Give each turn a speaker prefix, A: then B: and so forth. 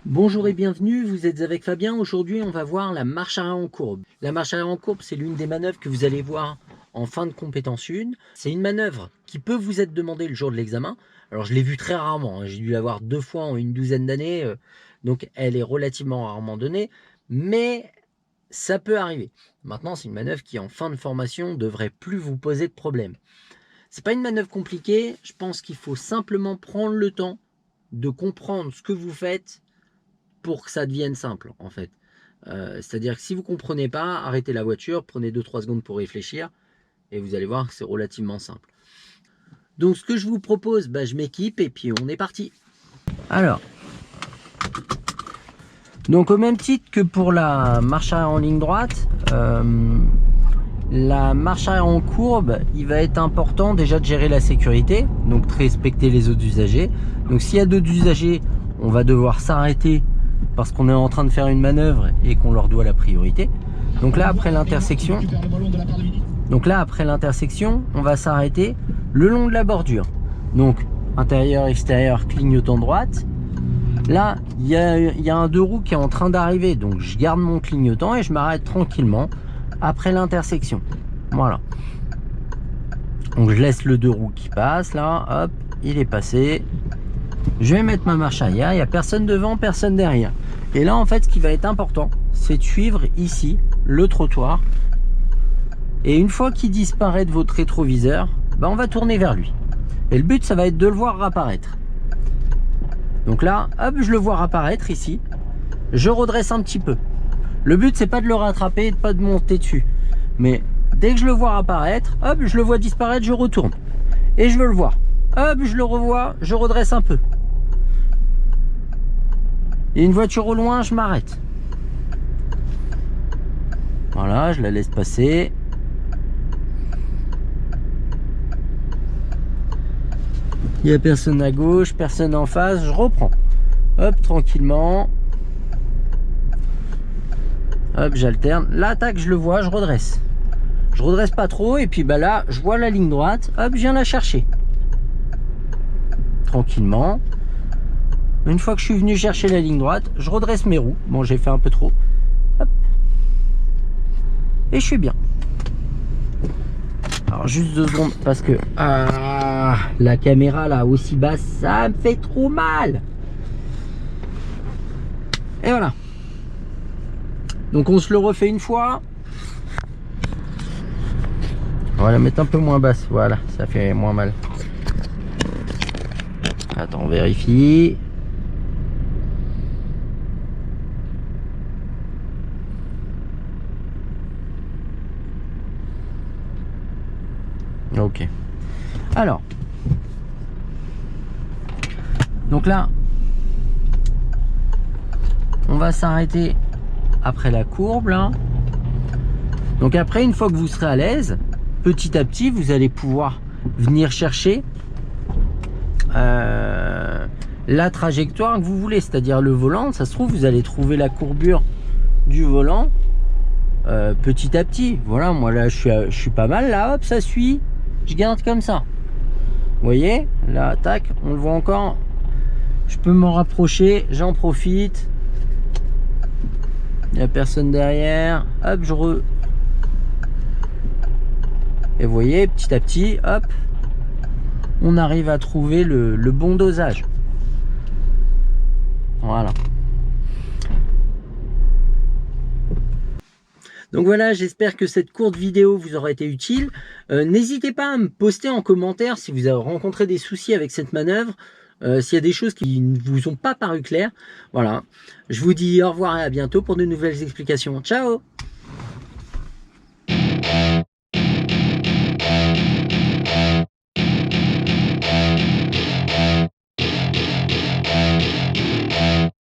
A: Bonjour et bienvenue, vous êtes avec Fabien. Aujourd'hui, on va voir la marche arrière en courbe. La marche arrière en courbe, c'est l'une des manœuvres que vous allez voir en fin de compétence 1. C'est une manœuvre qui peut vous être demandée le jour de l'examen. Alors, je l'ai vue très rarement, hein. J'ai dû la voir 2 fois en une douzaine d'années, donc elle est relativement rarement donnée, mais ça peut arriver. Maintenant, c'est une manœuvre qui, en fin de formation, devrait plus vous poser de problème. C'est pas une manœuvre compliquée, je pense qu'il faut simplement prendre le temps de comprendre ce que vous faites pour que ça devienne simple en fait. C'est-à-dire que si vous ne comprenez pas, arrêtez la voiture, prenez 2-3 secondes pour réfléchir et vous allez voir que c'est relativement simple. Donc ce que je vous propose, je m'équipe et puis on est parti. Alors, donc au même titre que pour la marche arrière en ligne droite, la marche arrière en courbe, il va être important déjà de gérer la sécurité, donc de respecter les autres usagers. Donc s'il y a d'autres usagers, on va devoir s'arrêter parce qu'on est en train de faire une manœuvre et qu'on leur doit la priorité. Donc là après l'intersection, on va s'arrêter le long de la bordure. Donc intérieur, extérieur, clignotant droite. Là, il y a un deux roues qui est en train d'arriver, donc je garde mon clignotant et je m'arrête tranquillement après l'intersection. Voilà. Donc je laisse le deux roues qui passe là, hop, il est passé. Je vais mettre ma marche arrière, il n'y a personne devant, personne derrière. Et là en fait ce qui va être important, c'est de suivre ici le trottoir. Et une fois qu'il disparaît de votre rétroviseur, on va tourner vers lui. Et le but ça va être de le voir apparaître. Donc là, hop, je le vois apparaître ici. Je redresse un petit peu. Le but c'est pas de le rattraper et de pas de monter dessus. Mais dès que je le vois apparaître, hop, je le vois disparaître, je retourne. Et je veux le voir. Hop, je le revois, je redresse un peu. Et une voiture au loin, je m'arrête. Voilà, je la laisse passer. Il n'y a personne à gauche, personne en face, je reprends. Hop, tranquillement. Hop, j'alterne. Là, tac, je le vois, je redresse. Je redresse pas trop, et puis là, je vois la ligne droite. Hop, je viens la chercher. Tranquillement. Une fois que je suis venu chercher la ligne droite, je redresse mes roues. Bon, j'ai fait un peu trop. Hop. Et je suis bien. Alors juste 2 secondes parce que la caméra là aussi basse, ça me fait trop mal. Et voilà. Donc on se le refait une fois. On va la mettre un peu moins basse. Voilà, ça fait moins mal. Attends, on vérifie. Ok. Alors. Donc là, on va s'arrêter après la courbe là. Donc après, une fois que vous serez à l'aise, petit à petit, vous allez pouvoir venir chercher la trajectoire que vous voulez, c'est-à-dire le volant. Ça se trouve, vous allez trouver la courbure du volant petit à petit. Voilà, moi là je suis pas mal là, hop, ça suit, je garde comme ça. Vous voyez, là, tac, on le voit encore. Je peux m'en rapprocher, j'en profite. Il n'y a personne derrière. Hop, et vous voyez, petit à petit, hop, on arrive à trouver le bon dosage. Voilà. Donc voilà, j'espère que cette courte vidéo vous aura été utile. N'hésitez pas à me poster en commentaire si vous avez rencontré des soucis avec cette manœuvre, s'il y a des choses qui ne vous ont pas paru claires. Voilà, je vous dis au revoir et à bientôt pour de nouvelles explications. Ciao!